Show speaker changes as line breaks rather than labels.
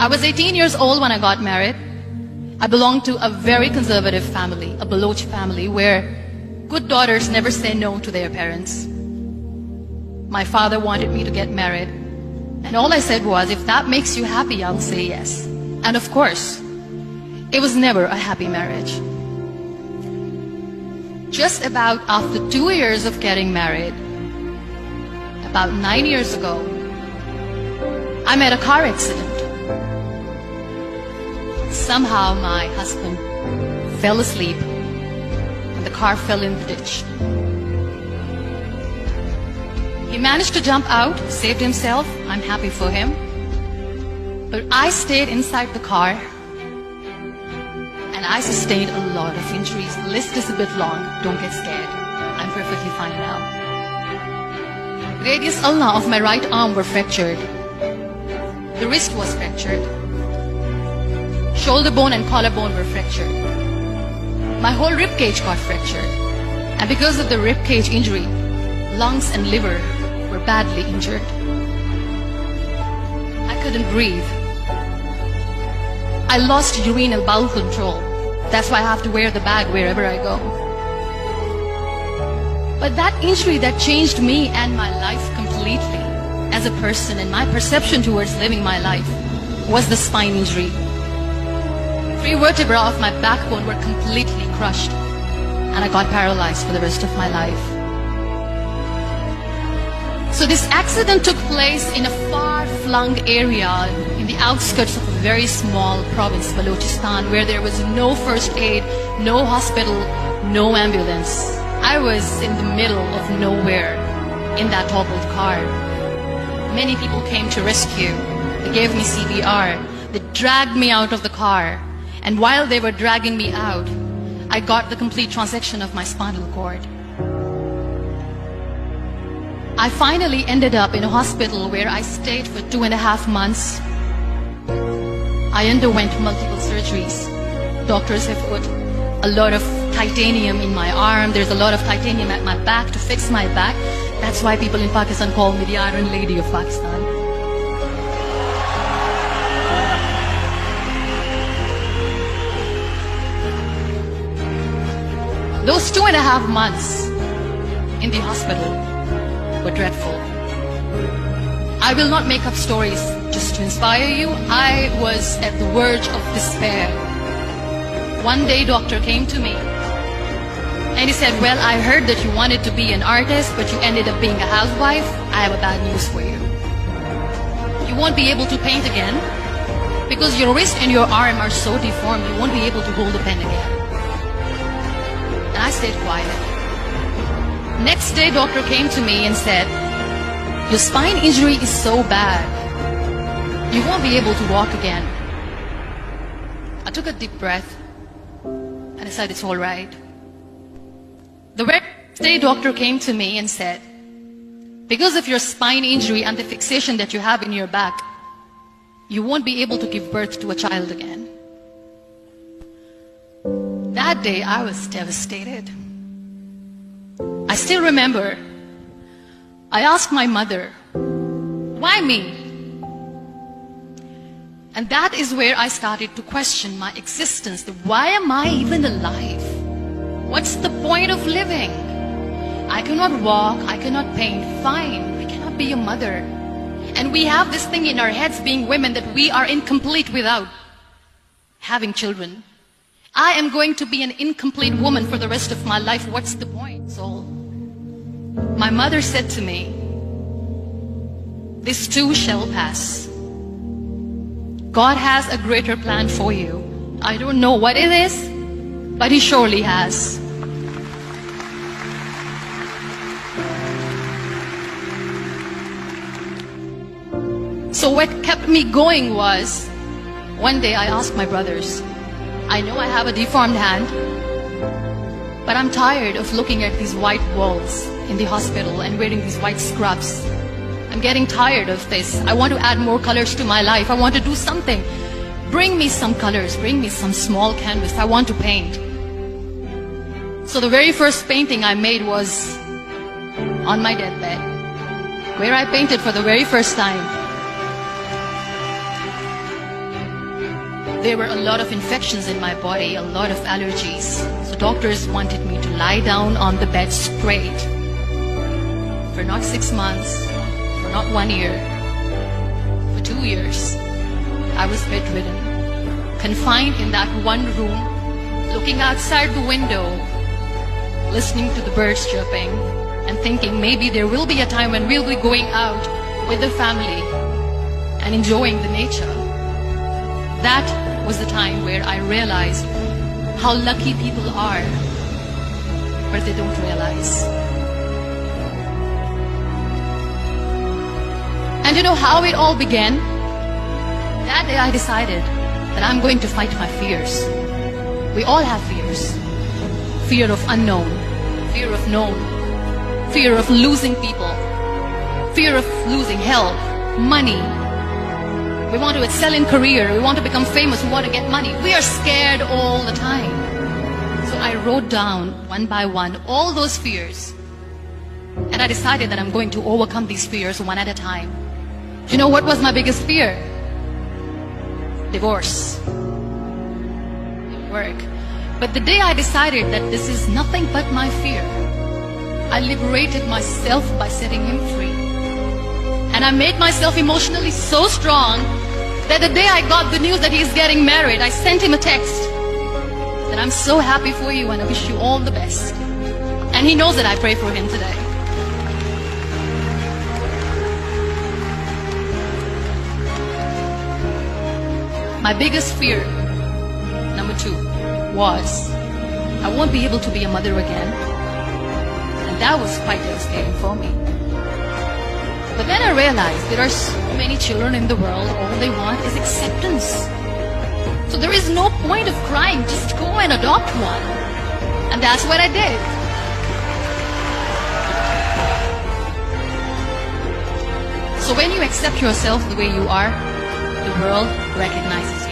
I was 18 years old when I got married. I belonged to a very conservative family, a Baloch family, where good daughters never say no to their parents. My father wanted me to get married, and all I said was, if that makes you happy, I'll say yes. And of course, it was never a happy marriage. Just about after 2 years of getting married, about 9 years ago, I met a car accident. Somehow my husband fell asleep and the car fell in the ditch. He managed to jump out, saved himself. I'm happy for him. But I stayed inside the car and I sustained a lot of injuries. The list is a bit long. Don't get scared. I'm perfectly fine now. Radius ulna of my right arm were fractured. The wrist was fractured. Shoulder bone and collarbone were fractured. My whole rib cage got fractured. And because of the rib cage injury, lungs and liver were badly injured. I couldn't breathe. I lost urine and bowel control. That's why I have to wear the bag wherever I go. But that injury that changed me and my life completely as a person, and my perception towards living my life, was the spine injury. 3 vertebrae of my backbone were completely crushed, and I got paralyzed for the rest of my life. So this accident took place in a far-flung area in the outskirts of a very small province, Balochistan, where there was no first aid, no hospital, no ambulance. I was in the middle of nowhere in that toppled car. Many people came to rescue. They gave me CPR. They dragged me out of the car. And while they were dragging me out, I got the complete transection of my spinal cord. I finally ended up in a hospital where I stayed for 2.5 months. I underwent multiple surgeries. Doctors have put a lot of titanium in my arm. There's a lot of titanium at my back to fix my back. That's why people in Pakistan call me the Iron Lady of Pakistan. Those 2.5 months in the hospital were dreadful. I will not make up stories just to inspire you. I was at the verge of despair. One day, doctor came to me and he said, well, I heard that you wanted to be an artist, but you ended up being a housewife. I have a bad news for you. You won't be able to paint again because your wrist and your arm are so deformed, you won't be able to hold a pen again. And I stayed quiet. Next day, doctor came to me and said, your spine injury is so bad, you won't be able to walk again. I took a deep breath and I said, it's all right. The very next day, doctor came to me and said, because of your spine injury and the fixation that you have in your back, you won't be able to give birth to a child again. That day, I was devastated. I still remember, I asked my mother, why me? And that is where I started to question my existence. Why am I even alive? What's the point of living? I cannot walk, I cannot paint. Fine, we cannot be a mother. And we have this thing in our heads, being women, that we are incomplete without having children. I am going to be an incomplete woman for the rest of my life. What's the point? So my mother said to me, this too shall pass. God has a greater plan for you. I don't know what it is, but He surely has. So what kept me going was, one day I asked my brothers, I know I have a deformed hand, but I'm tired of looking at these white walls in the hospital and wearing these white scrubs. I'm getting tired of this. I want to add more colors to my life. I want to do something. Bring me some colors. Bring me some small canvas. I want to paint. So the very first painting I made was on my deathbed, where I painted for the very first time. There were a lot of infections in my body, a lot of allergies. So doctors wanted me to lie down on the bed straight for not 6 months, for not 1 year, for 2 years. I was bedridden, confined in that one room, looking outside the window, listening to the birds chirping, and thinking maybe there will be a time when we'll be going out with the family and enjoying the nature. That was the time where I realized how lucky people are, but they don't realize. And you know how it all began? That day I decided that I'm going to fight my fears. We all have fears. Fear of unknown, fear of known, fear of losing people, fear of losing health, money. We want to excel in career, we want to become famous, we want to get money. We are scared all the time. So I wrote down one by one all those fears. And I decided that I'm going to overcome these fears one at a time. Do you know what was my biggest fear? Divorce. Didn't work. But the day I decided that this is nothing but my fear, I liberated myself by setting him free. And I made myself emotionally so strong that the day I got the news that he's getting married, I sent him a text that I'm so happy for you and I wish you all the best. And he knows that I pray for him today. My biggest fear, number 2, was I won't be able to be a mother again. And that was quite devastating for me. But then I realized there are so many children in the world, all they want is acceptance. So there is no point of crying, just go and adopt one. And that's what I did. So when you accept yourself the way you are, the world recognizes you.